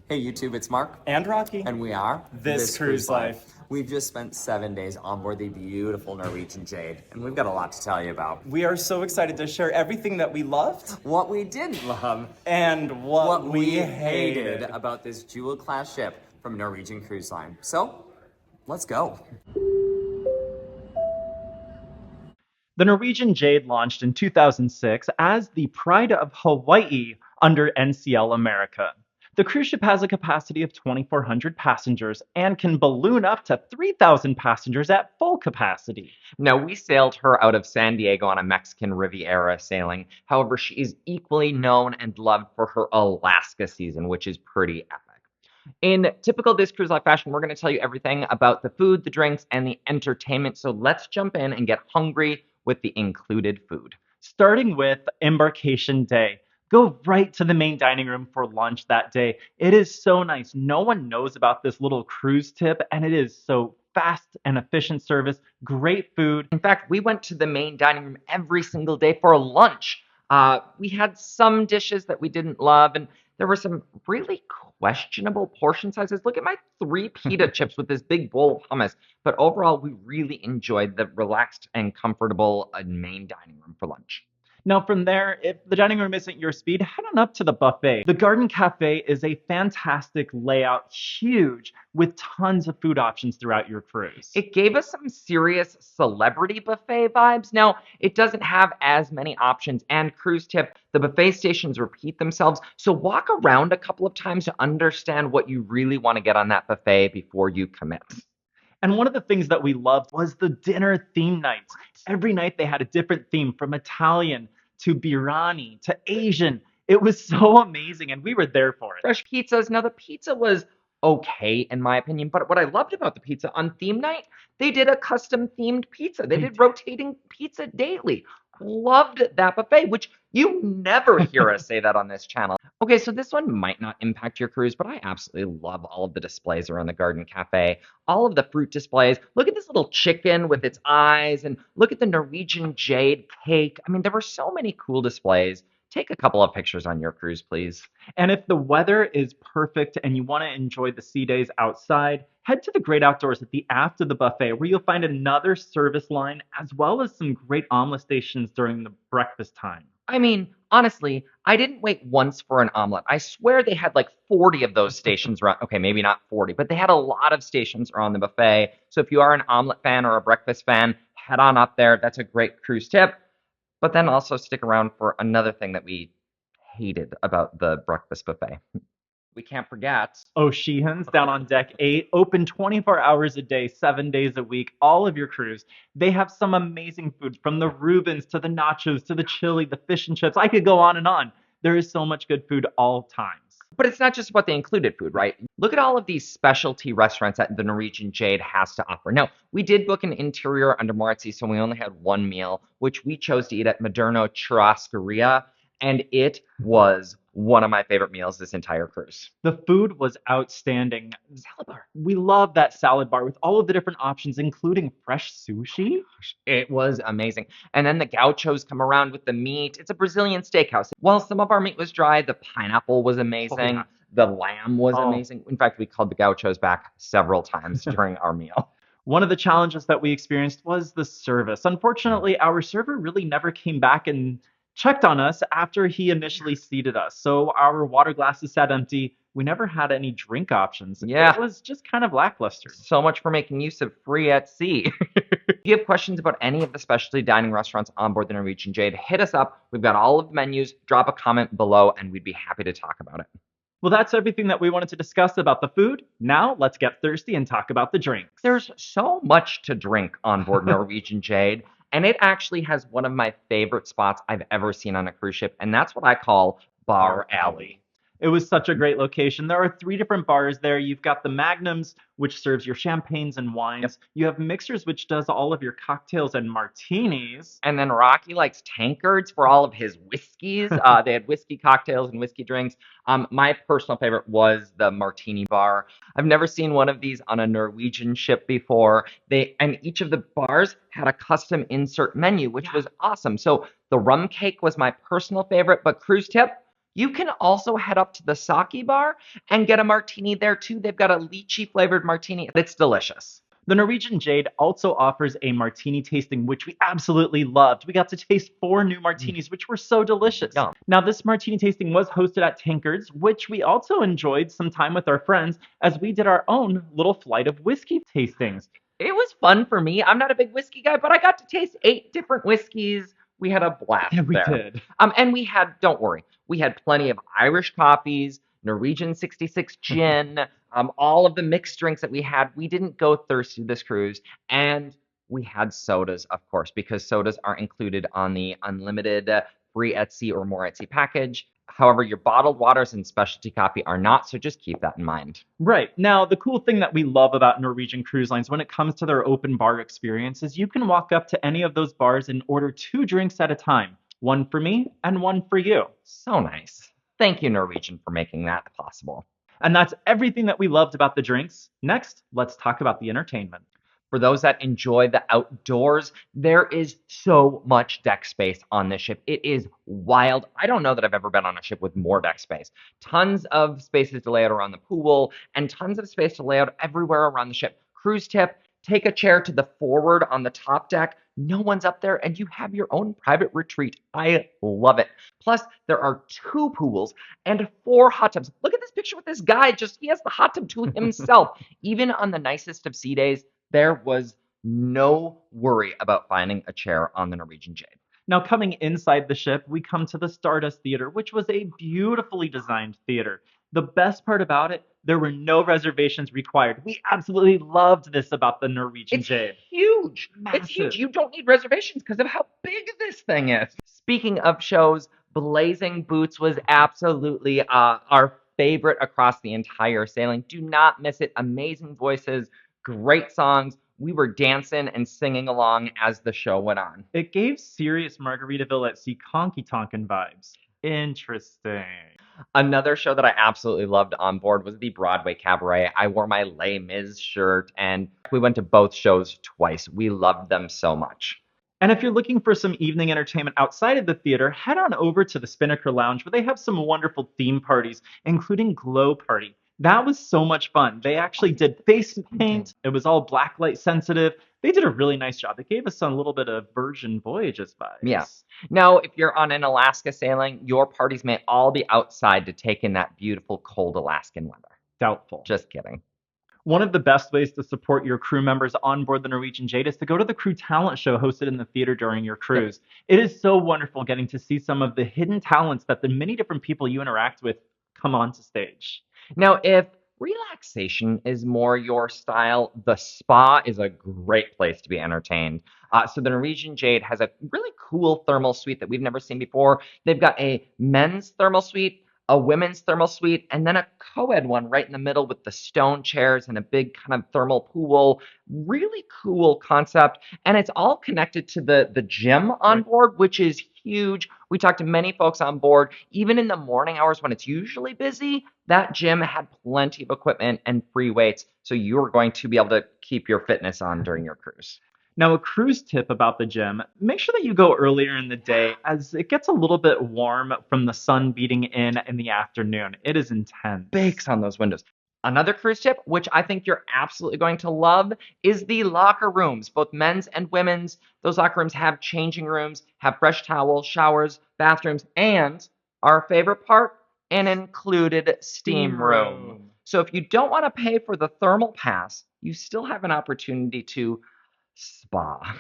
Hey YouTube, it's Mark. And Rocky. And we are This Cruise Life. We've just spent 7 days on board the beautiful Norwegian Jade, and we've got a lot to tell you about. We are so excited to share everything that we loved What we didn't love, and what we hated about this jewel-class ship from Norwegian Cruise Line. So, let's go. The Norwegian Jade launched in 2006 as the Pride of Hawaii under NCL America. The cruise ship has a capacity of 2,400 passengers and can balloon up to 3,000 passengers at full capacity. Now, we sailed her out of San Diego on a Mexican Riviera sailing. However, she is equally known and loved for her Alaska season, which is pretty epic. In typical This Cruise Life fashion, we're going to tell you everything about the food, the drinks, and the entertainment. So let's jump in and get hungry with the included food. Starting with embarkation day. Go right to the main dining room for lunch that day. It is so nice. No one knows about this little cruise tip, and it is so fast and efficient service, great food. In fact, we went to the main dining room every single day for lunch. We had some dishes that we didn't love, and there were some really questionable portion sizes. Look at my 3 pita chips with this big bowl of hummus. But overall, we really enjoyed the relaxed and comfortable main dining room for lunch. Now, from there, if the dining room isn't your speed, head on up to the buffet. The Garden Cafe is a fantastic layout, huge, with tons of food options throughout your cruise. It gave us some serious celebrity buffet vibes. Now, it doesn't have as many options, and cruise tip, the buffet stations repeat themselves, so walk around a couple of times to understand what you really want to get on that buffet before you commit. And one of the things that we loved was the dinner theme nights. Every night they had a different theme, from Italian to biryani to Asian. It was so amazing, and we were there for it. Fresh pizzas. Now, the pizza was okay, in my opinion, but what I loved about the pizza on theme night, they did a custom themed pizza. They did rotating pizza daily. Loved that buffet, which you never hear us say that on this channel. Okay, so this one might not impact your cruise, but I absolutely love all of the displays around the Garden Cafe. All of the fruit displays. Look at this little chicken with its eyes, and look at the Norwegian Jade cake. I mean, there were so many cool displays. Take a couple of pictures on your cruise, please. And if the weather is perfect and you want to enjoy the sea days outside, head to the great outdoors at the aft of the buffet, where you'll find another service line as well as some great omelet stations during the breakfast time. I mean, honestly, I didn't wait once for an omelet. I swear they had like 40 of those stations around. Okay, maybe not 40, but they had a lot of stations around the buffet. So if you are an omelet fan or a breakfast fan, head on up there. That's a great cruise tip. But then also stick around for another thing that we hated about the breakfast buffet. We can't forget O'Sheehan's down on deck 8, open 24 hours a day, 7 days a week, all of your cruise. They have some amazing food, from the Reubens to the nachos to the chili, the fish and chips. I could go on and on. There is so much good food all times. But it's not just about the included food, right? Look at all of these specialty restaurants that the Norwegian Jade has to offer. Now, we did book an interior under Moritzi, so we only had one meal, which we chose to eat at Moderno Churrascaria, and it was one of my favorite meals this entire cruise. The food was outstanding. Salad bar. We love that salad bar with all of the different options, including fresh sushi. It was amazing. And then the gauchos come around with the meat. It's a Brazilian steakhouse. While some of our meat was dry, the pineapple was amazing. Oh, yeah. The lamb was amazing. In fact, we called the gauchos back several times during our meal. One of the challenges that we experienced was the service. Unfortunately, our server really never came back and checked on us after he initially seated us. So our water glasses sat empty. We never had any drink options. Yeah. It was just kind of lackluster. So much for making use of free at sea. If you have questions about any of the specialty dining restaurants on board the Norwegian Jade, hit us up. We've got all of the menus. Drop a comment below, and we'd be happy to talk about it. Well, that's everything that we wanted to discuss about the food. Now, let's get thirsty and talk about the drinks. There's so much to drink on board Norwegian Jade. And it actually has one of my favorite spots I've ever seen on a cruise ship, and that's what I call Bar Alley. It was such a great location. There are 3 different bars there. You've got the Magnums, which serves your champagnes and wines. Yep. You have Mixers, which does all of your cocktails and martinis. And then Rocky likes tankards for all of his whiskeys. They had whiskey cocktails and whiskey drinks. My personal favorite was the martini bar. I've never seen one of these on a Norwegian ship before. And each of the bars had a custom insert menu, which was awesome. So the rum cake was my personal favorite, but cruise tip, You can also head up to the sake bar and get a martini there too. They've got a lychee flavored martini. It's delicious. The Norwegian Jade also offers a martini tasting, which we absolutely loved. We got to taste 4 new martinis, which were so delicious. Yum. Now, this martini tasting was hosted at Tinker's, which we also enjoyed some time with our friends as we did our own little flight of whiskey tastings. It was fun for me. I'm not a big whiskey guy, but I got to taste 8 different whiskeys. We had a blast Yeah, we there. did. And we had, don't worry, we had plenty of Irish coffees, Norwegian 66 gin, all of the mixed drinks that we had. We didn't go thirsty this cruise. And we had sodas, of course, because sodas are included on the unlimited free at sea or more at sea package. However, your bottled waters and specialty coffee are not, so just keep that in mind. Right. Now, the cool thing that we love about Norwegian Cruise Lines when it comes to their open bar experience is you can walk up to any of those bars and order 2 drinks at a time. One for me and one for you. So nice. Thank you, Norwegian, for making that possible. And that's everything that we loved about the drinks. Next, let's talk about the entertainment. For those that enjoy the outdoors, there is so much deck space on this ship. It is wild. I don't know that I've ever been on a ship with more deck space. Tons of spaces to lay out around the pool and tons of space to lay out everywhere around the ship. Cruise tip, take a chair to the forward on the top deck. No one's up there and you have your own private retreat. I love it. Plus, there are 2 pools and 4 hot tubs. Look at this picture with this guy. He has the hot tub to himself. Even on the nicest of sea days, there was no worry about finding a chair on the Norwegian Jade. Now, coming inside the ship, we come to the Stardust Theater, which was a beautifully designed theater. The best part about it, there were no reservations required. We absolutely loved this about the Norwegian It's Jade. huge. Massive. It's huge. You don't need reservations because of how big this thing is. Speaking of shows, Blazing Boots was absolutely our favorite across the entire sailing. Do not miss it. Amazing voices, great songs. We were dancing and singing along as the show went on. It gave serious Margaritaville at Sea Conky Tonkin vibes. Interesting. Another show that I absolutely loved on board was the Broadway Cabaret. I wore my Les Mis shirt, and we went to both shows twice. We loved them so much. And if you're looking for some evening entertainment outside of the theater, head on over to the Spinnaker Lounge where they have some wonderful theme parties, including Glow Party. That was so much fun. They actually did face paint. It was all black light sensitive. They did a really nice job. It gave us a little bit of Virgin Voyages vibes. Yeah. Now, if you're on an Alaska sailing, your parties may all be outside to take in that beautiful cold Alaskan weather. Doubtful. Just kidding. One of the best ways to support your crew members on board the Norwegian Jade is to go to the crew talent show hosted in the theater during your cruise. It is so wonderful getting to see some of the hidden talents that the many different people you interact with come onto stage. Now, if relaxation is more your style, the spa is a great place to be entertained. So the Norwegian Jade has a really cool thermal suite that we've never seen before. They've got a men's thermal suite, a women's thermal suite, and then a co-ed one right in the middle with the stone chairs and a big kind of thermal pool. Really cool concept. And it's all connected to the gym on board, which is huge. We talked to many folks on board. Even in the morning hours when it's usually busy, that gym had plenty of equipment and free weights. So you're going to be able to keep your fitness on during your cruise. Now, a cruise tip about the gym, make sure that you go earlier in the day as it gets a little bit warm from the sun beating in the afternoon. It is intense. Bakes on those windows. Another cruise tip, which I think you're absolutely going to love, is the locker rooms, both men's and women's. Those locker rooms have changing rooms, have fresh towels, showers, bathrooms, and our favorite part, an included steam room. So if you don't want to pay for the thermal pass, you still have an opportunity to spa.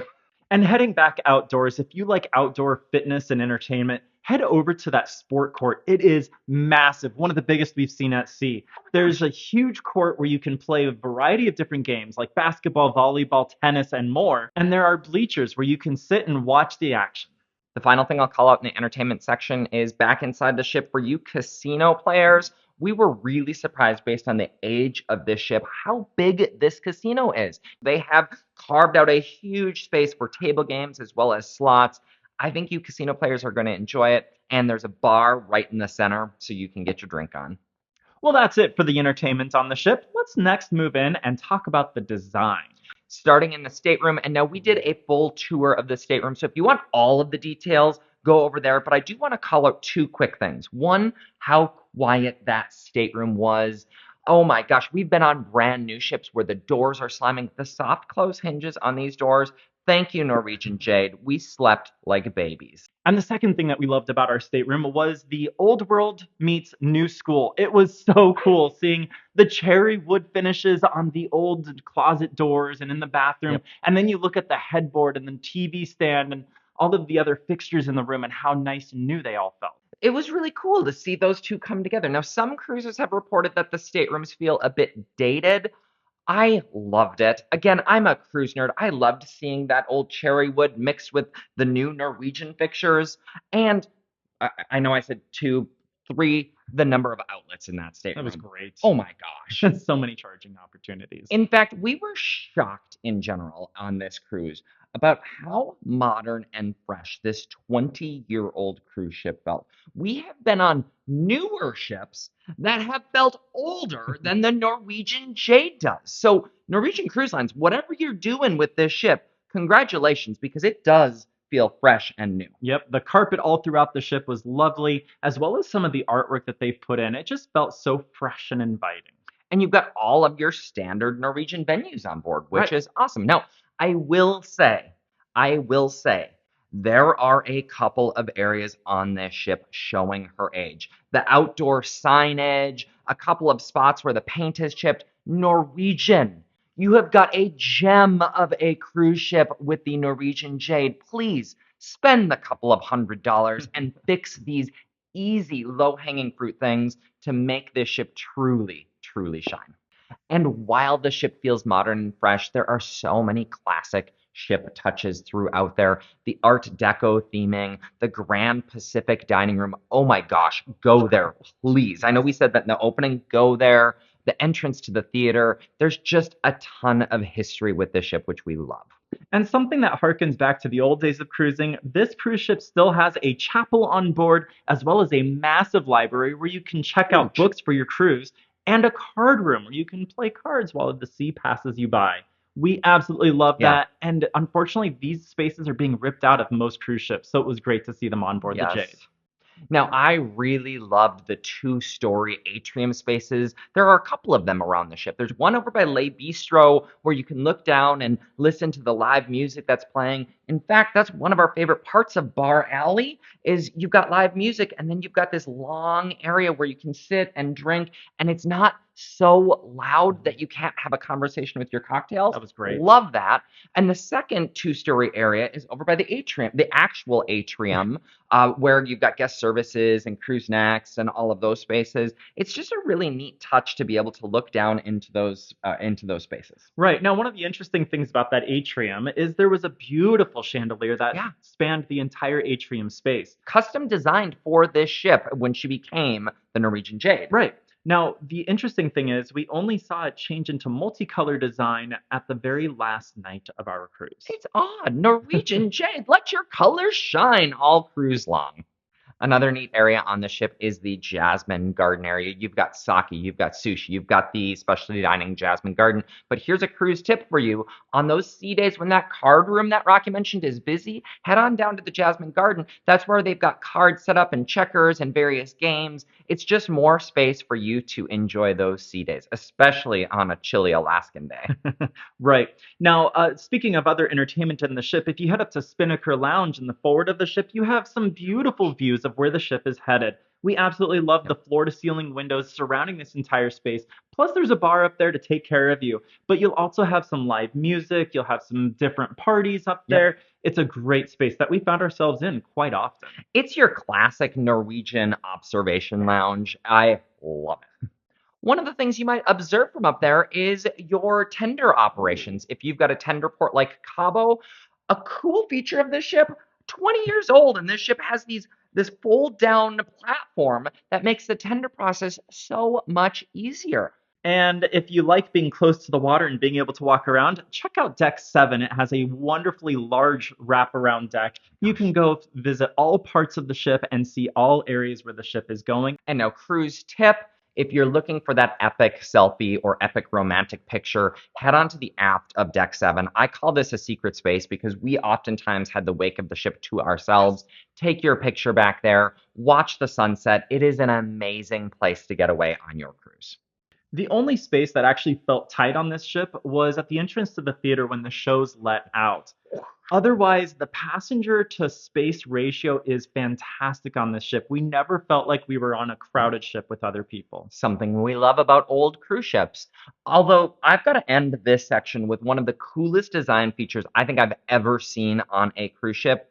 And heading back outdoors, if you like outdoor fitness and entertainment, head over to that sport court. It is massive, one of the biggest we've seen at sea. There's a huge court where you can play a variety of different games like basketball, volleyball, tennis, and more. And there are bleachers where you can sit and watch the action. The final thing I'll call out in the entertainment section is back inside the ship for you casino players. We were really surprised based on the age of this ship, how big this casino is. They have carved out a huge space for table games as well as slots. I think you casino players are going to enjoy it. And there's a bar right in the center so you can get your drink on. Well, that's it for the entertainment on the ship. Let's next move in and talk about the design. Starting in the stateroom, and now we did a full tour of the stateroom. So if you want all of the details, go over there, but I do want to call out two quick things. One, how quiet that stateroom was. Oh my gosh, we've been on brand new ships where the doors are slamming. The soft close hinges on these doors. Thank you, Norwegian Jade. We slept like babies. And the second thing that we loved about our stateroom was the old world meets new school. It was so cool seeing the cherry wood finishes on the old closet doors and in the bathroom. Yep. And then you look at the headboard and the TV stand and all of the other fixtures in the room and how nice and new they all felt. It was really cool to see those two come together. Now, some cruisers have reported that the staterooms feel a bit dated. I loved it. Again, I'm a cruise nerd. I loved seeing that old cherry wood mixed with the new Norwegian fixtures. And I know I said 2, 3, the number of outlets in that That stateroom. was great. Oh my gosh. So many charging opportunities. In fact, we were shocked in general on this cruise about how modern and fresh this 20-year-old cruise ship felt. We have been on newer ships that have felt older than the Norwegian Jade does. So, Norwegian Cruise Lines, whatever you're doing with this ship, congratulations, because it does feel fresh and new. Yep, the carpet all throughout the ship was lovely, as well as some of the artwork that they've put in. It just felt so fresh and inviting. And you've got all of your standard Norwegian venues on board, which Right. is awesome. Now, I will say, there are a couple of areas on this ship showing her age. The outdoor signage, a couple of spots where the paint is chipped. Norwegian. You have got a gem of a cruise ship with the Norwegian Jade. Please spend the couple of $100s and fix these easy, low-hanging fruit things to make this ship truly, truly shine. And while the ship feels modern and fresh, there are so many classic ship touches throughout there. The Art Deco theming, the Grand Pacific dining room. Oh my gosh, go there, please. I know we said that in the opening, go there. The entrance to the theater. There's just a ton of history with this ship, which we love. And something that harkens back to the old days of cruising, this cruise ship still has a chapel on board, as well as a massive library where you can check out books for your cruise, and a card room where you can play cards while the sea passes you by. We absolutely love that. And unfortunately, these spaces are being ripped out of most cruise ships, so it was great to see them on board the Jade. Now, I really loved the 2-story atrium spaces. There are a couple of them around the ship. There's one over by Le Bistro where you can look down and listen to the live music that's playing. In fact, that's one of our favorite parts of Bar Alley is you've got live music and then you've got this long area where you can sit and drink, and it's not so loud that you can't have a conversation with your cocktails. That was great. Love that. And the second 2-story area is over by the atrium, the actual atrium, where you've got guest services and cruise snacks and all of those spaces. It's just a really neat touch to be able to look down into those spaces. Right. Now, one of the interesting things about that atrium is there was a beautiful chandelier that spanned the entire atrium space. Custom designed for this ship when she became the Norwegian Jade. Right. Now, the interesting thing is we only saw it change into multicolor design at the very last night of our cruise. It's odd. Norwegian Jade, let your colors shine all cruise long. Another neat area on the ship is the Jasmine Garden area. You've got sake, you've got sushi, you've got the specialty dining Jasmine Garden. But here's a cruise tip for you. On those sea days when that card room that Rocky mentioned is busy, head on down to the Jasmine Garden. That's where they've got cards set up and checkers and various games. It's just more space for you to enjoy those sea days, especially on a chilly Alaskan day. Right. Now, speaking of other entertainment in the ship, if you head up to Spinnaker Lounge in the forward of the ship, you have some beautiful views of where the ship is headed. We absolutely love the floor-to-ceiling windows surrounding this entire space. Plus, there's a bar up there to take care of you. But you'll also have some live music. You'll have some different parties up there. It's a great space that we found ourselves in quite often. It's your classic Norwegian observation lounge. I love it. One of the things you might observe from up there is your tender operations. If you've got a tender port like Cabo, a cool feature of this ship, 20 years old, and this ship has this fold-down platform that makes the tender process so much easier. And if you like being close to the water and being able to walk around, check out Deck 7. It has a wonderfully large wraparound deck. You can go visit all parts of the ship and see all areas where the ship is going. And now, cruise tip, If you're looking for that epic selfie or epic romantic picture, head on to the aft of Deck 7. I call this a secret space because we oftentimes had the wake of the ship to ourselves. Take your picture back there, watch the sunset. It is an amazing place to get away on your cruise. The only space that actually felt tight on this ship was at the entrance to the theater when the shows let out. Otherwise, the passenger to space ratio is fantastic on this ship. We never felt like we were on a crowded ship with other people. Something we love about old cruise ships. Although I've got to end this section with one of the coolest design features I think I've ever seen on a cruise ship.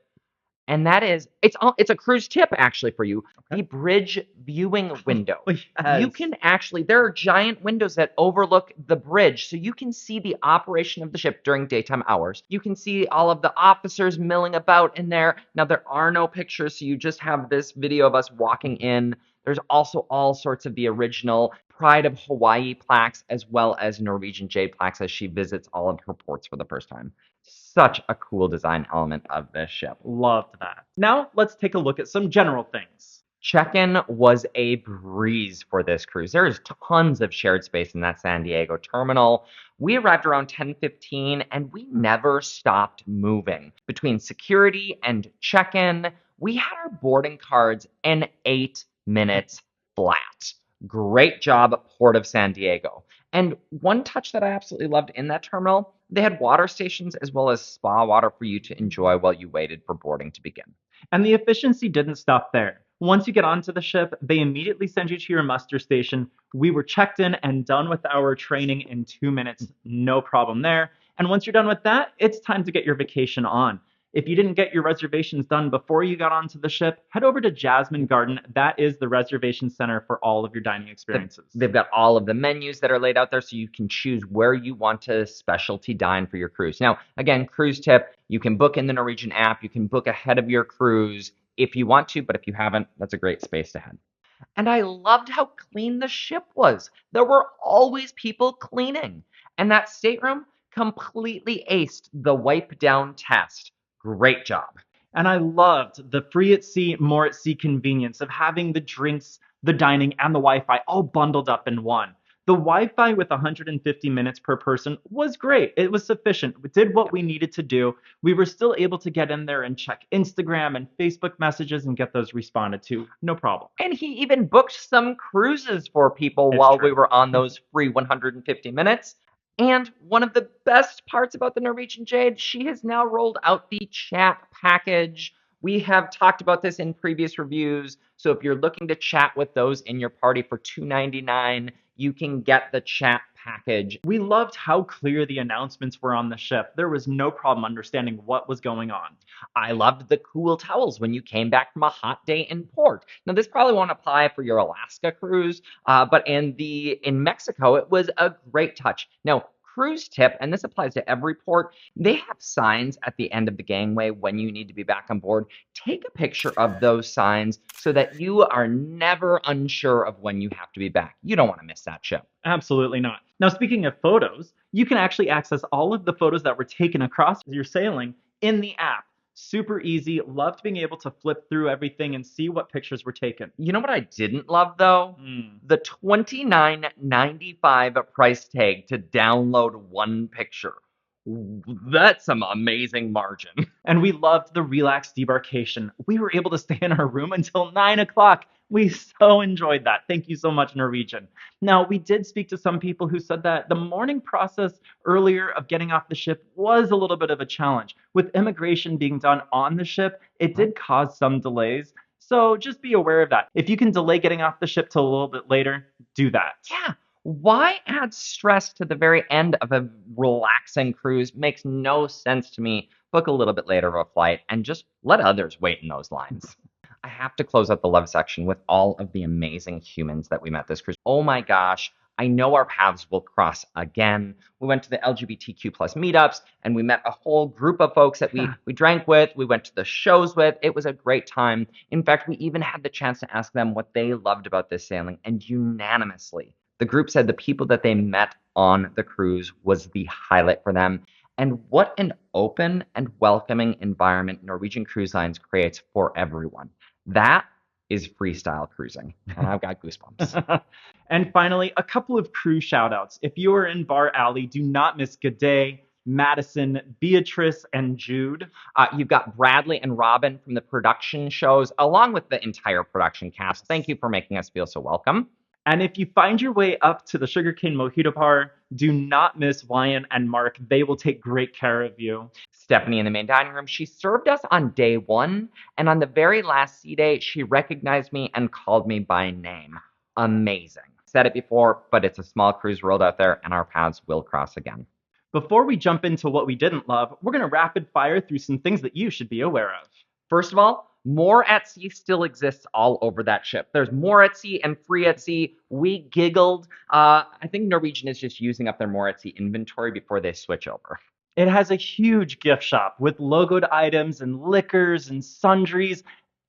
And that is, it's a cruise tip actually for you. Okay. The bridge viewing window. Yes. You can actually, there are giant windows that overlook the bridge, so you can see the operation of the ship during daytime hours. You can see all of the officers milling about in there. Now, there are no pictures, so you just have this video of us walking in. There's also all sorts of the original Pride of Hawaii plaques, as well as Norwegian Jade plaques as she visits all of her ports for the first time. Such a cool design element of this ship. Loved that. Now, let's take a look at some general things. Check-in was a breeze for this cruise. There's tons of shared space in that San Diego terminal. We arrived around 10:15 and we never stopped moving. Between security and check-in, we had our boarding cards in 8 minutes flat. Great job, Port of San Diego. And one touch that I absolutely loved in that terminal, they had water stations as well as spa water for you to enjoy while you waited for boarding to begin. And the efficiency didn't stop there. Once you get onto the ship, they immediately send you to your muster station. We were checked in and done with our training in 2 minutes. No problem there. And once you're done with that, it's time to get your vacation on. If you didn't get your reservations done before you got onto the ship, head over to Jasmine Garden. That is the reservation center for all of your dining experiences. They've got all of the menus that are laid out there so you can choose where you want to specialty dine for your cruise. Now, again, cruise tip, you can book in the Norwegian app. You can book ahead of your cruise if you want to, but if you haven't, that's a great space to head. And I loved how clean the ship was. There were always people cleaning. And that stateroom completely aced the wipe down test. Great job. And I loved the free at sea, more at sea convenience of having the drinks, the dining, and the Wi-Fi all bundled up in one. The Wi-Fi with 150 minutes per person was great. It was sufficient. We did what we needed to do. We were still able to get in there and check Instagram and Facebook messages and get those responded to. No problem. And he even booked some cruises for people It's while true. we were on those free 150 minutes. And one of the best parts about the Norwegian Jade, she has now rolled out the chat package. We have talked about this in previous reviews. So if you're looking to chat with those in your party for $2.99, you can get the chat package. We loved how clear the announcements were on the ship. There was no problem understanding what was going on. I loved the cool towels when you came back from a hot day in port. Now, this probably won't apply for your Alaska cruise, but in Mexico, it was a great touch. Now, cruise tip, and this applies to every port, they have signs at the end of the gangway when you need to be back on board. Take a picture of those signs so that you are never unsure of when you have to be back. You don't want to miss that ship. Absolutely not. Now, speaking of photos, you can actually access all of the photos that were taken across your sailing in the app. Super easy. Loved being able to flip through everything and see what pictures were taken. You know what I didn't love though? The $29.95 price tag to download one picture. That's some amazing margin. And we loved the relaxed debarkation. We were able to stay in our room until 9 o'clock. We so enjoyed that. Thank you so much, Norwegian. Now, we did speak to some people who said that the morning process earlier of getting off the ship was a little bit of a challenge. With immigration being done on the ship, it did cause some delays. So just be aware of that. If you can delay getting off the ship till a little bit later, do that. Yeah. Why add stress to the very end of a relaxing cruise? Makes no sense to me. Book a little bit later of a flight and just let others wait in those lines. I have to close out the love section with all of the amazing humans that we met this cruise. Oh my gosh, I know our paths will cross again. We went to the LGBTQ plus meetups and we met a whole group of folks that we drank with, we went to the shows with. It was a great time. In fact, we even had the chance to ask them what they loved about this sailing, and unanimously, the group said the people that they met on the cruise was the highlight for them. And what an open and welcoming environment Norwegian Cruise Lines creates for everyone. That is freestyle cruising. And I've got goosebumps. And finally, a couple of crew shoutouts. If you are in Bar Alley, do not miss G'day, Madison, Beatrice, and Jude. You've got Bradley and Robin from the production shows, along with the entire production cast. Thank you for making us feel so welcome. And if you find your way up to the Sugarcane Mojito Bar, do not miss Ryan and Mark. They will take great care of you. Stephanie in the main dining room, she served us on day one, and on the very last sea day, she recognized me and called me by name. Amazing. Said it before, but it's a small cruise world out there, and our paths will cross again. Before we jump into what we didn't love, we're going to rapid fire through some things that you should be aware of. First of all, more at sea still exists all over that ship. There's more at sea and free at sea. We giggled. I think Norwegian is just using up their more at sea inventory before they switch over. It has a huge gift shop with logoed items and liquors and sundries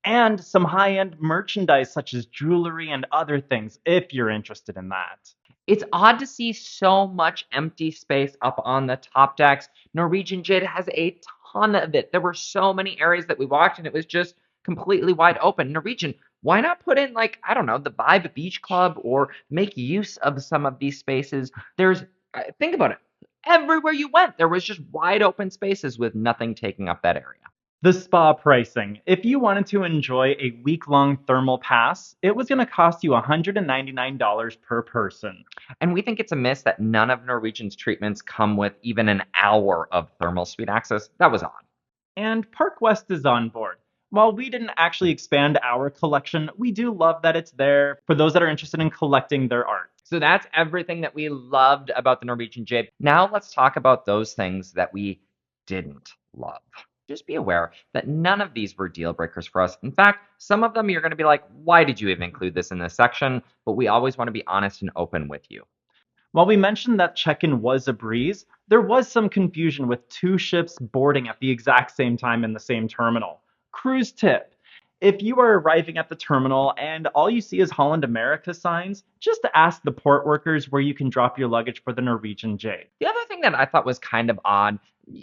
and some high-end merchandise such as jewelry and other things if you're interested in that. It's odd to see so much empty space up on the top decks. Norwegian Jade has a ton of it. There were so many areas that we walked and it was just completely wide open. Norwegian, why not put in the Vibe Beach Club or make use of some of these spaces? Think about it. Everywhere you went, there was just wide open spaces with nothing taking up that area. The spa pricing. If you wanted to enjoy a week-long thermal pass, it was going to cost you $199 per person. And we think it's a miss that none of Norwegian's treatments come with even an hour of thermal suite access. That was odd. And Park West is on board. While we didn't actually expand our collection, we do love that it's there for those that are interested in collecting their art. So that's everything that we loved about the Norwegian Jade. Now let's talk about those things that we didn't love. Just be aware that none of these were deal breakers for us. In fact, some of them you're going to be like, why did you even include this in this section? But we always want to be honest and open with you. While we mentioned that check-in was a breeze, there was some confusion with two ships boarding at the exact same time in the same terminal. Cruise tip. If you are arriving at the terminal and all you see is Holland America signs, just ask the port workers where you can drop your luggage for the Norwegian Jade. The other thing that I thought was kind of odd,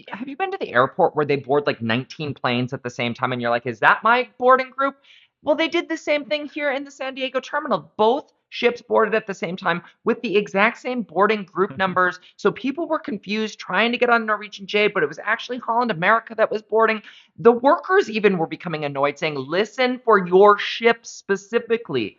have you been to the airport where they board 19 planes at the same time and you're like, is that my boarding group? Well, they did the same thing here in the San Diego terminal. Both ships boarded at the same time with the exact same boarding group numbers. So people were confused trying to get on Norwegian Jade, but it was actually Holland America that was boarding. The workers even were becoming annoyed, saying, listen for your ship specifically.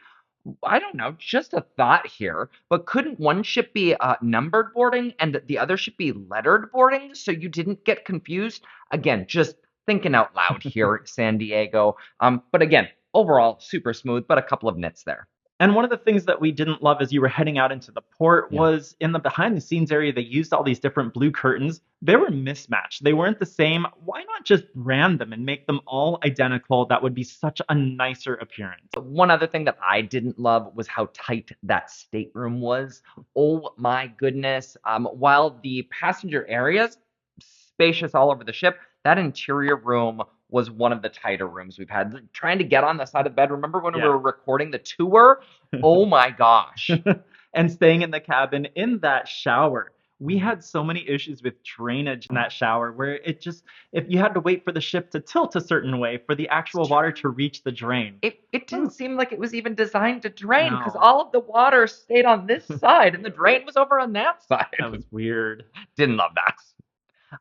I don't know, just a thought here, but couldn't one ship be numbered boarding and the other ship be lettered boarding so you didn't get confused? Again, just thinking out loud here, San Diego. But again, overall, super smooth, but a couple of nits there. And one of the things that we didn't love as you were heading out into the port was in the behind the scenes area, they used all these different blue curtains. They were mismatched. They weren't the same. Why not just brand them and make them all identical? That would be such a nicer appearance. One other thing that I didn't love was how tight that stateroom was. Oh my goodness. While the passenger areas, spacious all over the ship, that interior room was one of the tighter rooms we've had. Trying to get on the side of the bed. Remember when we were recording the tour? Oh my gosh. And staying in the cabin in that shower. We had so many issues with drainage in that shower where if you had to wait for the ship to tilt a certain way for the actual water to reach the drain. It didn't seem like it was even designed to drain because all of the water stayed on this side and the drain was over on that side. That was weird. Didn't love that.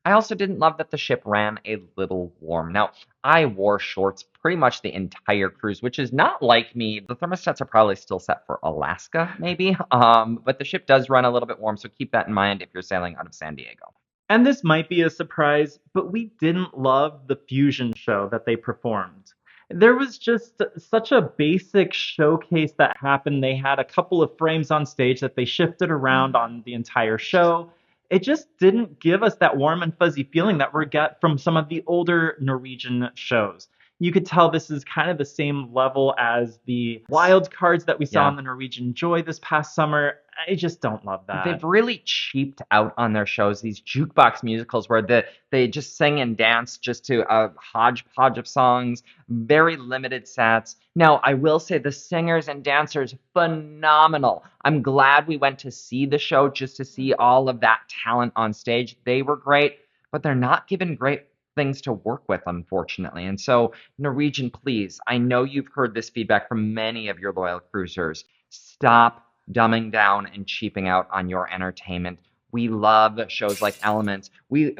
I also didn't love that the ship ran a little warm. Now, I wore shorts pretty much the entire cruise, which is not like me. The thermostats are probably still set for Alaska, maybe. But the ship does run a little bit warm, so keep that in mind if you're sailing out of San Diego. And this might be a surprise, but we didn't love the fusion show that they performed. There was just such a basic showcase that happened. They had a couple of frames on stage that they shifted around on the entire show. It just didn't give us that warm and fuzzy feeling that we get from some of the older Norwegian shows. You could tell this is kind of the same level as the wild cards that we saw on the Norwegian Joy this past summer. I just don't love that. They've really cheaped out on their shows, these jukebox musicals where they just sing and dance just to a hodgepodge of songs, very limited sets. Now, I will say the singers and dancers, phenomenal. I'm glad we went to see the show just to see all of that talent on stage. They were great, but they're not given great things to work with, unfortunately. And so, Norwegian, please, I know you've heard this feedback from many of your loyal cruisers. Stop dumbing down and cheaping out on your entertainment. We love shows like Elements. We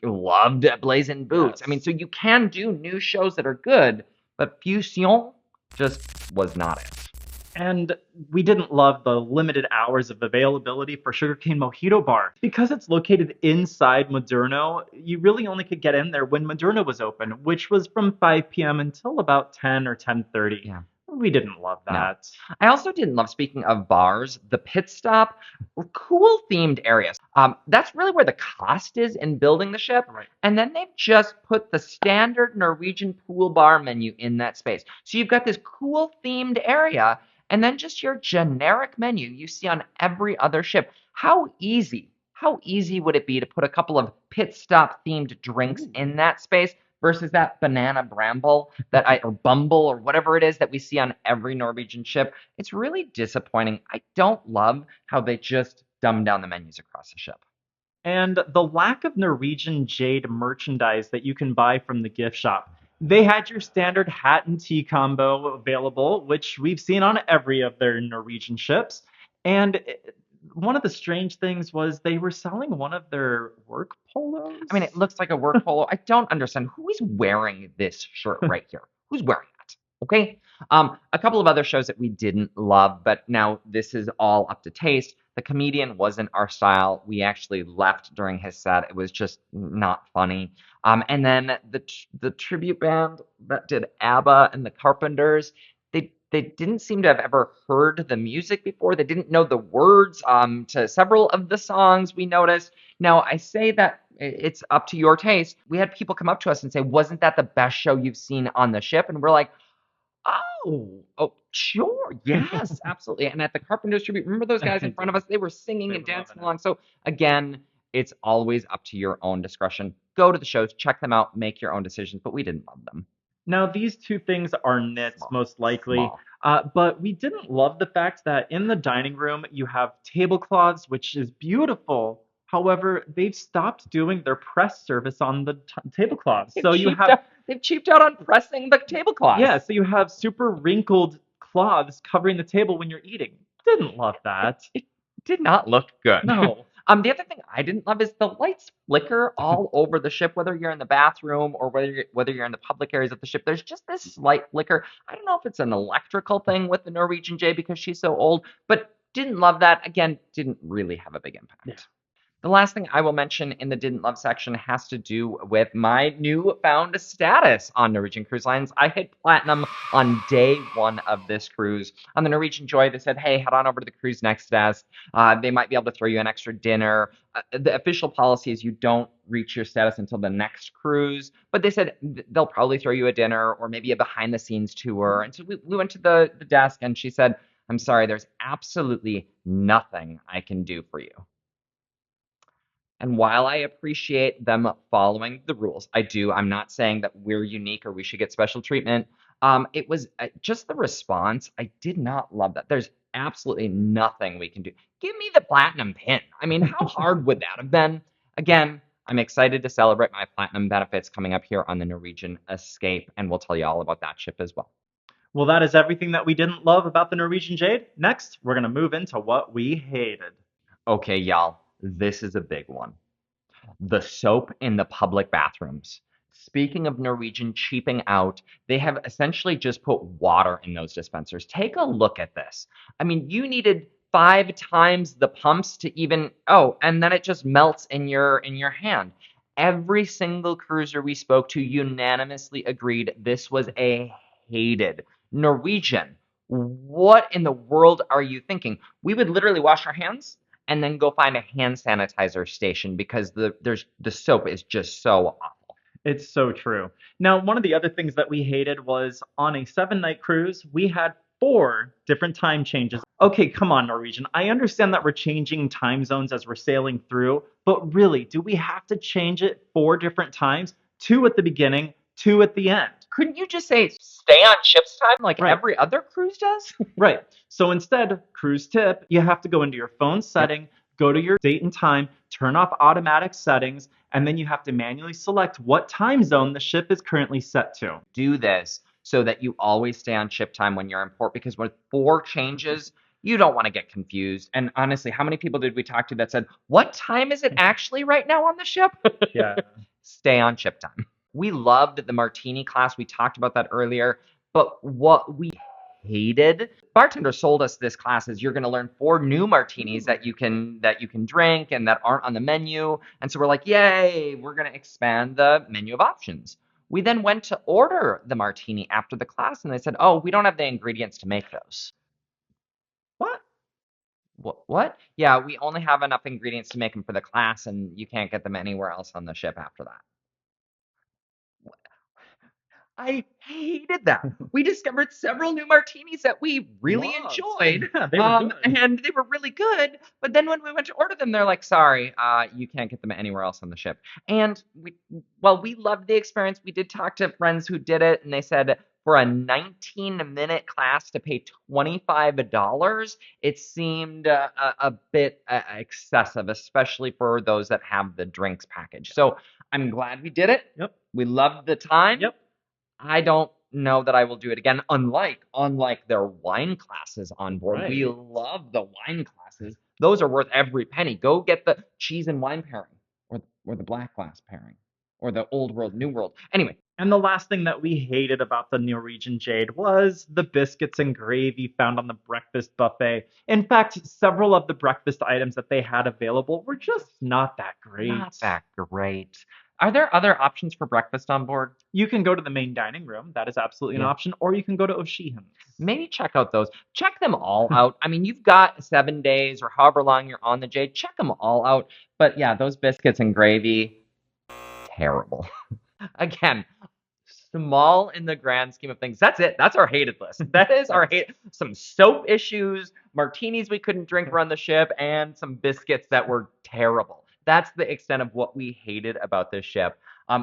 loved Blazing Boots. I mean, so you can do new shows that are good, but Fusion just was not it. And we didn't love the limited hours of availability for Sugarcane Mojito Bar. Because it's located inside Moderno, you really only could get in there when Moderno was open, which was from 5 p.m. until about 10 or 10:30. Yeah. We didn't love No. that. I also didn't love, speaking of bars, the pit stop, cool themed areas. That's really where the cost is in building the ship. Right. And then they've just put the standard Norwegian pool bar menu in that space. So you've got this cool themed area and then just your generic menu you see on every other ship. How easy would it be to put a couple of pit stop themed drinks in that space versus that banana bramble or bumble or whatever it is that we see on every Norwegian ship? It's really disappointing. I don't love how they just dumb down the menus across the ship. And the lack of Norwegian Jade merchandise that you can buy from the gift shop. They had your standard hat and tea combo available, which we've seen on every of their Norwegian ships. And one of the strange things was they were selling one of their work polos. I mean, it looks like a work polo. I don't understand who is wearing this shirt right here. Who's wearing that? Okay. A couple of other shows that we didn't love, but now this is all up to taste. The comedian wasn't our style. We actually left during his set. It was just not funny. And then the tribute band that did ABBA and the Carpenters, they didn't seem to have ever heard the music before. They didn't know the words to several of the songs we noticed. Now, I say that it's up to your taste. We had people come up to us and say, "Wasn't that the best show you've seen on the ship?" And we're like, oh, sure, yes, absolutely. And at the Carpenters tribute, remember those guys in front of us? They were singing and dancing along. So again, it's always up to your own discretion. Go to the shows, check them out, make your own decisions. But we didn't love them. Now, these two things are nits, most likely. Small. But we didn't love the fact that in the dining room, you have tablecloths, which is beautiful. However, they've stopped doing their press service on the tablecloths. They've cheaped out on pressing the tablecloths. Yeah, so you have super wrinkled cloths covering the table when you're eating. Didn't love that. It did not look good. No. The other thing I didn't love is the lights flicker all over the ship, whether you're in the bathroom or whether you're in the public areas of the ship. There's just this slight flicker. I don't know if it's an electrical thing with the Norwegian Jade because she's so old, but didn't love that. Again, didn't really have a big impact. Yeah. The last thing I will mention in the didn't love section has to do with my newfound status on Norwegian Cruise Lines. I hit platinum on day one of this cruise. On the Norwegian Joy, they said, hey, head on over to the cruise next desk. They might be able to throw you an extra dinner. The official policy is you don't reach your status until the next cruise. But they said they'll probably throw you a dinner or maybe a behind-the-scenes tour. And so we went to the desk and she said, I'm sorry, there's absolutely nothing I can do for you. And while I appreciate them following the rules, I'm not saying that we're unique or we should get special treatment. It was just the response. I did not love that. There's absolutely nothing we can do. Give me the platinum pin. I mean, how hard would that have been? Again, I'm excited to celebrate my platinum benefits coming up here on the Norwegian Escape, and we'll tell you all about that ship as well. Well, that is everything that we didn't love about the Norwegian Jade. Next, we're going to move into what we hated. Okay, y'all. This is a big one. The soap in the public bathrooms. Speaking of Norwegian cheaping out, they have essentially just put water in those dispensers. Take a look at this. I mean, you needed 5 times the pumps to even, and then it just melts in your hand. Every single cruiser we spoke to unanimously agreed this was a hated. Norwegian, what in the world are you thinking? We would literally wash our hands and then go find a hand sanitizer station because the soap is just so awful. It's so true. Now, one of the other things that we hated was on a 7-night cruise, we had 4 different time changes. Okay, come on, Norwegian. I understand that we're changing time zones as we're sailing through, but really, do we have to change it 4 different times? 2 at the beginning, 2 at the end. Couldn't you just say stay on ship's time like every other cruise does? Right. So instead, cruise tip, you have to go into your phone setting, Go to your date and time, turn off automatic settings, and then you have to manually select what time zone the ship is currently set to. Do this so that you always stay on ship time when you're in port, because with 4 changes, you don't want to get confused. And honestly, how many people did we talk to that said, what time is it actually right now on the ship? Yeah. Stay on ship time. We loved the martini class. We talked about that earlier. But what we hated, bartender sold us this class as you're going to learn 4 new martinis that you can drink and that aren't on the menu. And so we're like, yay, we're going to expand the menu of options. We then went to order the martini after the class, and they said, oh, we don't have the ingredients to make those. What? What? Yeah, we only have enough ingredients to make them for the class, and you can't get them anywhere else on the ship after that. I hated that. We discovered several new martinis that we really enjoyed. Yeah, they were good. And they were really good. But then when we went to order them, they're like, sorry, you can't get them anywhere else on the ship. And we loved the experience. We did talk to friends who did it, and they said for a 19-minute class to pay $25, it seemed a bit excessive, especially for those that have the drinks package. So I'm glad we did it. Yep. We loved the time. Yep. I don't know that I will do it again, unlike their wine classes on board. Right. We love the wine classes. Those are worth every penny. Go get the cheese and wine pairing, or the black glass pairing, or the old world, new world. Anyway. And the last thing that we hated about the Norwegian Jade was the biscuits and gravy found on the breakfast buffet. In fact, several of the breakfast items that they had available were just not that great. Not that great. Are there other options for breakfast on board? You can go to the main dining room. That is absolutely an option. Or you can go to O'Sheehan's. Maybe check out those. Check them all out. I mean, you've got 7 days or however long you're on the Jade. Check them all out. But yeah, those biscuits and gravy, terrible. Again, small in the grand scheme of things. That's it. That's our hated list. That is our hate. Some soap issues, martinis we couldn't drink on the ship, and some biscuits that were terrible. That's the extent of what we hated about this ship.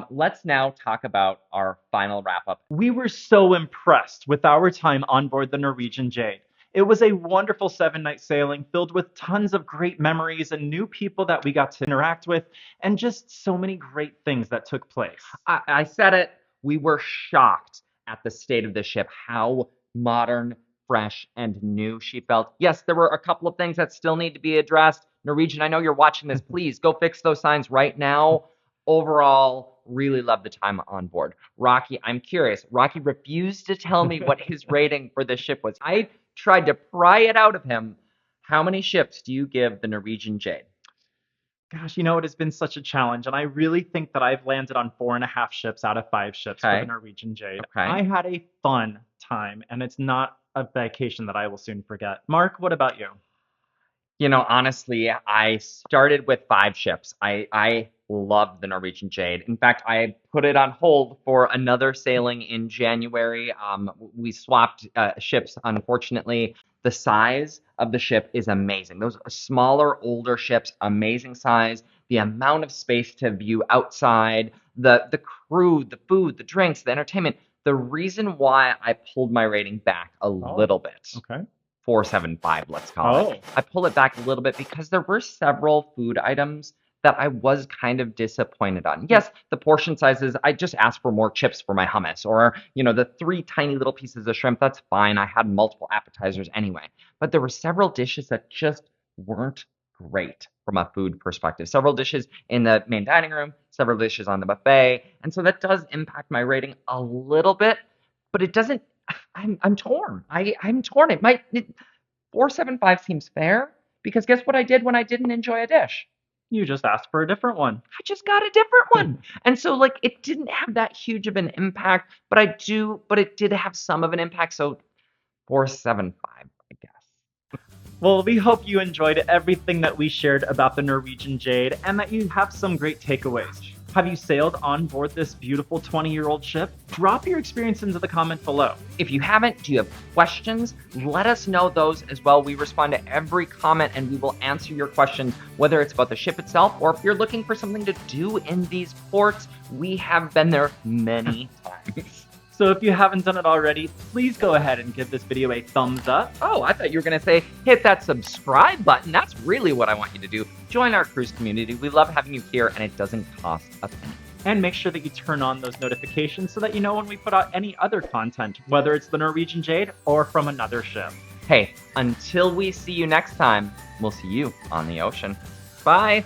Let's now talk about our final wrap up. We were so impressed with our time on board the Norwegian Jade. It was a wonderful 7-night sailing filled with tons of great memories and new people that we got to interact with, and just so many great things that took place. I said it. We were shocked at the state of the ship, how modern, fresh, and new she felt. Yes, there were a couple of things that still need to be addressed. Norwegian, I know you're watching this. Please go fix those signs right now. Overall, really love the time on board. Rocky, I'm curious. Rocky refused to tell me what his rating for this ship was. I tried to pry it out of him. How many ships do you give the Norwegian Jade? Gosh, it has been such a challenge, and I really think that I've landed on 4.5 ships out of 5 ships for the Norwegian Jade. Okay. I had a fun time, and it's not a vacation that I will soon forget. Mark, what about you? Honestly, I started with 5 ships. I loved the Norwegian Jade. In fact, I put it on hold for another sailing in January. We swapped ships, unfortunately. The size of the ship is amazing. Those smaller, older ships, amazing size. The amount of space to view outside, the crew, the food, the drinks, the entertainment. The reason why I pulled my rating back a little bit. Okay. 4.75, let's call it. I pull it back a little bit because there were several food items that I was kind of disappointed on. Yes, the portion sizes, I just asked for more chips for my hummus, or, the 3 tiny little pieces of shrimp, that's fine. I had multiple appetizers anyway. But there were several dishes that just weren't great from a food perspective. Several dishes in the main dining room, several dishes on the buffet. And so that does impact my rating a little bit, but it doesn't, I'm torn. I'm torn. 4.75 seems fair, because guess what I did when I didn't enjoy a dish? You just asked for a different one. I just got a different one. And so it didn't have that huge of an impact, but it did have some of an impact. So 4.75, I guess. Well, we hope you enjoyed everything that we shared about the Norwegian Jade and that you have some great takeaways. Have you sailed on board this beautiful 20-year-old ship? Drop your experience into the comment below. If you haven't, do you have questions? Let us know those as well. We respond to every comment and we will answer your questions, whether it's about the ship itself or if you're looking for something to do in these ports. We have been there many times. So if you haven't done it already, please go ahead and give this video a thumbs up. Oh, I thought you were going to say hit that subscribe button. That's really what I want you to do. Join our cruise community. We love having you here, and it doesn't cost a penny. And make sure that you turn on those notifications so that you know when we put out any other content, whether it's the Norwegian Jade or from another ship. Hey, until we see you next time, we'll see you on the ocean. Bye.